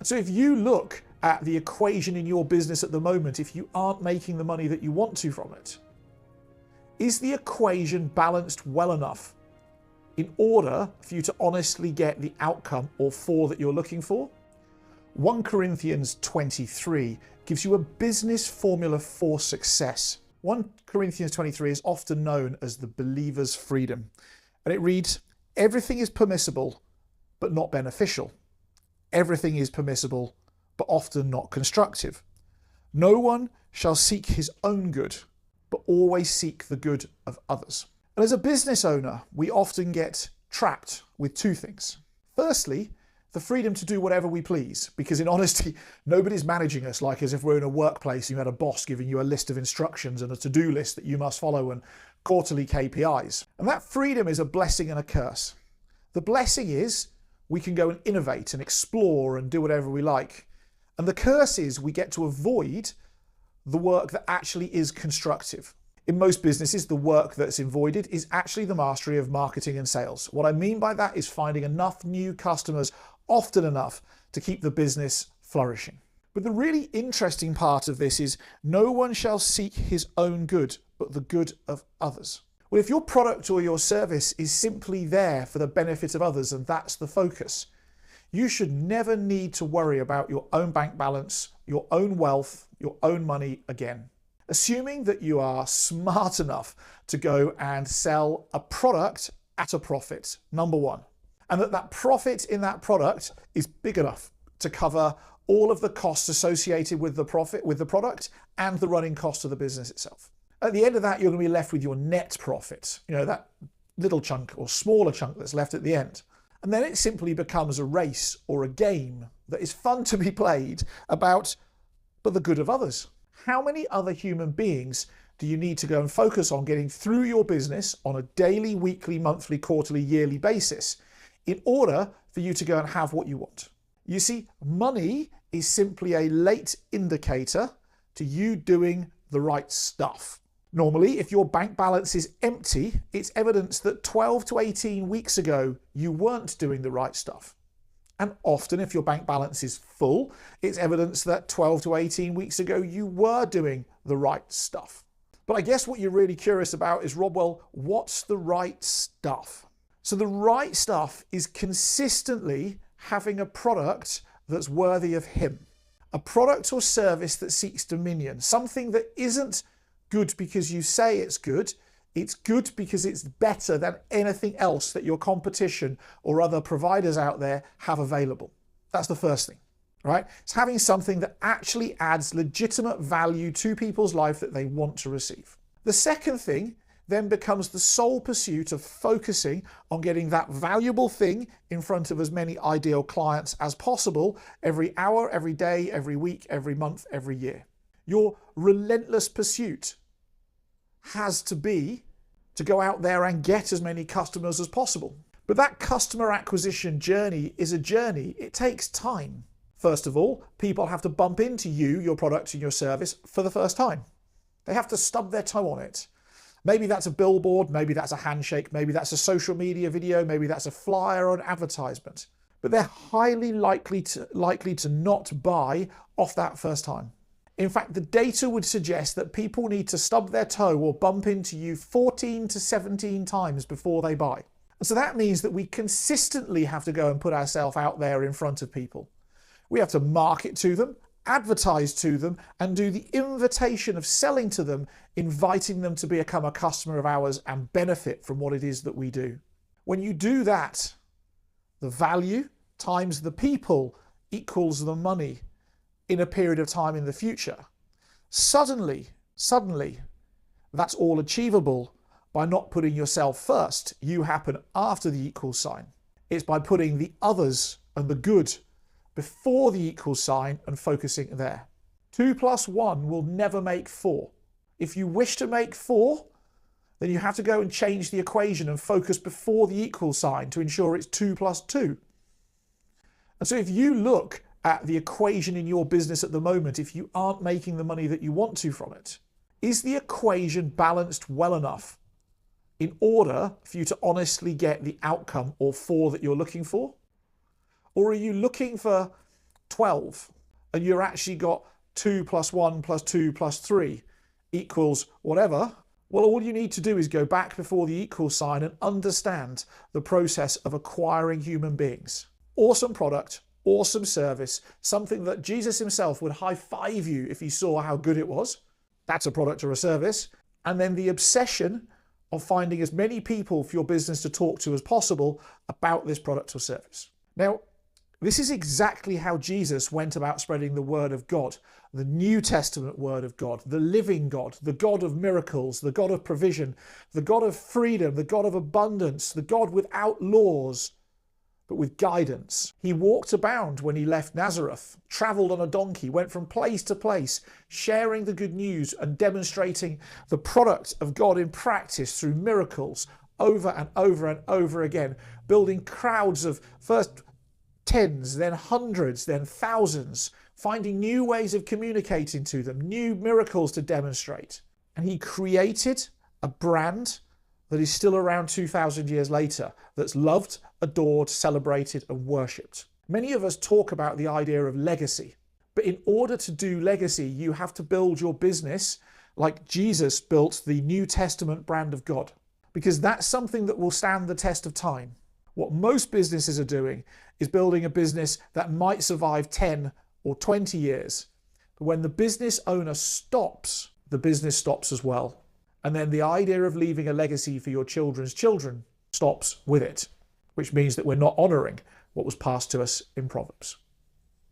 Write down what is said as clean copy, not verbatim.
So if you look at the equation in your business at the moment, if you aren't making the money that you want to from it, is the equation balanced well enough in order for you to honestly get the outcome or for that you're looking for? 1 Corinthians 23 gives you a business formula for success. 1 Corinthians 23 is often known as the believer's freedom. And it reads, everything is permissible, but not beneficial. Everything is permissible, but often not constructive. No one shall seek his own good, but always seek the good of others. And as a business owner, we often get trapped with two things. Firstly, the freedom to do whatever we please, because in honesty, nobody's managing us like as if we're in a workplace and you had a boss giving you a list of instructions and a to-do list that you must follow and quarterly KPIs. And that freedom is a blessing and a curse. The blessing is we can go and innovate and explore and do whatever we like. And the curse is we get to avoid the work that actually is constructive. In most businesses, the work that's avoided is actually the mastery of marketing and sales. What I mean by that is finding enough new customers often enough to keep the business flourishing. But the really interesting part of this is no one shall seek his own good, but the good of others. Well, if your product or your service is simply there for the benefit of others and that's the focus, you should never need to worry about your own bank balance, your own wealth, your own money again. Assuming that you are smart enough to go and sell a product at a profit, number one, and that profit in that product is big enough to cover all of the costs associated with the product and the running cost of the business itself. At the end of that, you're going to be left with your net profit, that little chunk or smaller chunk that's left at the end. And then it simply becomes a race or a game that is fun to be played about, but the good of others. How many other human beings do you need to go and focus on getting through your business on a daily, weekly, monthly, quarterly, yearly basis in order for you to go and have what you want? You see, money is simply a late indicator to you doing the right stuff. Normally, if your bank balance is empty, it's evidence that 12 to 18 weeks ago, you weren't doing the right stuff. And often, if your bank balance is full, it's evidence that 12 to 18 weeks ago, you were doing the right stuff. But I guess what you're really curious about is, Rob, well, what's the right stuff? So the right stuff is consistently having a product that's worthy of him. A product or service that seeks dominion. Something that isn't good because you say it's good because it's better than anything else that your competition or other providers out there have available. That's the first thing, right? It's having something that actually adds legitimate value to people's life that they want to receive. The second thing then becomes the sole pursuit of focusing on getting that valuable thing in front of as many ideal clients as possible every hour, every day, every week, every month, every year. Your relentless pursuit has to be to go out there and get as many customers as possible. But that customer acquisition journey is a journey. It takes time. First of all, people have to bump into you, your product and your service for the first time. They have to stub their toe on it. Maybe that's a billboard, maybe that's a handshake, maybe that's a social media video, maybe that's a flyer or an advertisement. But they're highly likely to not buy off that first time. In fact, the data would suggest that people need to stub their toe or bump into you 14 to 17 times before they buy. And so that means that we consistently have to go and put ourselves out there in front of people. We have to market to them, advertise to them, and do the invitation of selling to them, inviting them to become a customer of ours and benefit from what it is that we do. When you do that, the value times the people equals the money in a period of time in the future. Suddenly, that's all achievable by not putting yourself first. You happen after the equal sign. It's by putting the others and the good before the equal sign and focusing there. 2 + 1 will never make 4. If you wish to make 4, then you have to go and change the equation and focus before the equal sign to ensure it's 2 + 2. And so if you look at the equation in your business at the moment, if you aren't making the money that you want to from it, is the equation balanced well enough in order for you to honestly get the outcome or for that you're looking for? Or are you looking for 12, and you're actually got 2 plus 1 plus 2 plus 3 equals whatever, well, all you need to do is go back before the equal sign and understand the process of acquiring human beings. Awesome product, awesome service, something that Jesus himself would high-five you if he saw how good it was. That's a product or a service. And then the obsession of finding as many people for your business to talk to as possible about this product or service. Now, this is exactly how Jesus went about spreading the word of God, the New Testament word of God, the living God, the God of miracles, the God of provision, the God of freedom, the God of abundance, the God without laws, but with guidance. He walked about when he left Nazareth, travelled on a donkey, went from place to place, sharing the good news and demonstrating the product of God in practice through miracles over and over and over again, building crowds of first tens, then hundreds, then thousands, finding new ways of communicating to them, new miracles to demonstrate. And he created a brand that is still around 2,000 years later, that's loved, adored, celebrated, and worshipped. Many of us talk about the idea of legacy, but in order to do legacy, you have to build your business like Jesus built the New Testament brand of God, because that's something that will stand the test of time. What most businesses are doing is building a business that might survive 10 or 20 years. But when the business owner stops, the business stops as well. And then the idea of leaving a legacy for your children's children stops with it, which means that we're not honouring what was passed to us in Proverbs.